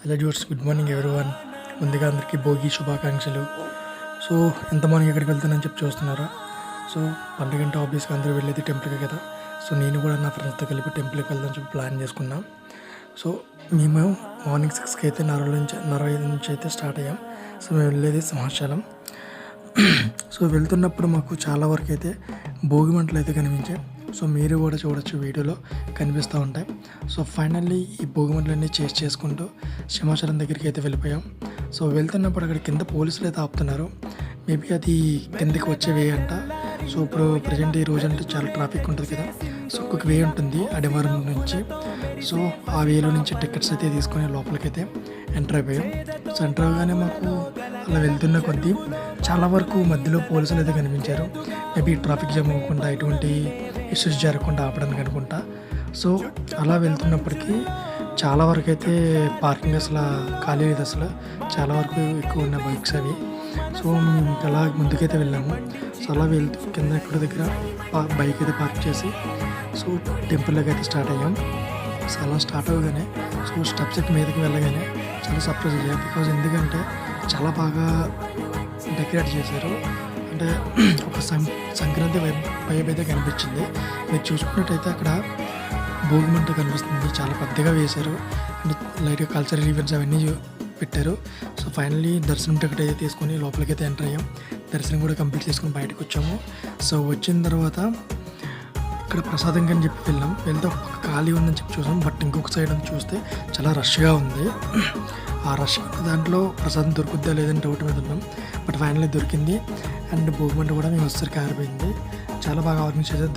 Hello జోర్స్, good morning everyone. ముందుగా అందరికీ భోగి శుభాకాంక్షలు. సో ఎంత మార్నింగ్ ఎక్కడికి వెళ్తానని చెప్పి చూస్తున్నారా? సో పండుగంటే ఆబ్వియస్గా అందరూ వెళ్ళేది టెంపుల్కి కదా. సో నేను కూడా నా ఫ్రెండ్స్తో కలిపి టెంపుల్కి వెళ్దామని చెప్పి ప్లాన్ చేసుకున్నాం. సో మేము మార్నింగ్ 6కి అయితే నరవై నుంచి అయితే స్టార్ట్ అయ్యాం. సో మేము వెళ్ళేది సింహాచలం. సో వెళ్తున్నప్పుడు మాకు చాలా వరకు అయితే భోగి మంటలు అయితే కనిపించాయి. సో మీరు కూడా చూడొచ్చు, వీడియోలో కనిపిస్తూ ఉంటాయి. సో ఫైనల్లీ ఈ భోగి మంటలన్నీ చేసుకుంటూ సింహాచలం దగ్గరికి అయితే వెళ్ళిపోయాం. సో వెళ్తున్నప్పుడు అక్కడ కింద పోలీసులు అయితే ఆపుతున్నారు. మేబీ అది కిందకి వచ్చే వే అంట. సో ఇప్పుడు ప్రజెంట్ ఈ రోజు అంటే చాలా ట్రాఫిక్ ఉంటుంది కదా. సో ఒక్కొక్క వే ఉంటుంది అడివారం నుంచి. సో ఆ వేలో నుంచి టికెట్స్ అయితే తీసుకొని లోపలికైతే ఎంటర్ అయిపోయాం. సో ఎంటర్ అవగానే మాకు అలా వెళ్తున్న కొద్దీ చాలా వరకు మధ్యలో పోలీసులు అయితే కనిపించారు. మేబీ ట్రాఫిక్ జామ్ అవ్వకుండా ఎటువంటి ఇష్యూస్ జరగకుండా ఆపడానికి అనుకుంటా. సో అలా వెళ్తున్నప్పటికీ చాలా వరకు అయితే పార్కింగ్ అసలు ఖాళీ లేదు. అసలు చాలా వరకు ఎక్కువ ఉన్న బైక్స్ అవి. సో మేము అలా ముందుకైతే వెళ్ళాము. సో అలా వెళ్తూ కింద ఎక్కడ దగ్గర బైక్ అయితే పార్క్ చేసి సో టెంపుల్లోకి అయితే స్టార్ట్ అయ్యాం. సో అలా స్టార్ట్ అవ్వగానే సో స్టెప్స్ ఎక్కి మీదకి వెళ్ళగానే చాలా సర్ప్రైజ్ అయ్యాయి. బికాజ్ ఎందుకంటే చాలా బాగా డెకరేట్ చేశారు. అంటే ఒక సంక్రాంతి వైబ్ అయితే కనిపించింది. మీరు చూసుకున్నట్టయితే అక్కడ భోగి మంట కనిపిస్తుంది, చాలా పెద్దగా వేశారు. అంటే లైట్గా కల్చరల్ ఈవెంట్స్ అవన్నీ పెట్టారు. సో ఫైనల్లీ దర్శనం టికెట్ అయితే తీసుకొని లోపలికి అయితే ఎంటర్ అయ్యాం. దర్శనం కూడా కంప్లీట్ చేసుకొని బయటకు వచ్చాము. సో వచ్చిన తర్వాత ఇక్కడ ప్రసాదం అని చెప్పి వెళ్ళాం. వెళ్తే ఒక పక్క ఖాళీ ఉందని చెప్పి చూసాం. బట్ ఇంకొక సైడ్ అని చూస్తే చాలా రష్గా ఉంది. ఆ రష్ దాంట్లో ప్రసాదం దొరుకుద్దా లేదని డౌట్ మీద ఉన్నాం. బట్ ఫైనల్లీ దొరికింది. అండ్ భోగి మంట కూడా మేము వచ్చేసరికి ఆరిపోయింది. చాలా బాగా ఆర్గనైజ్ చేసేది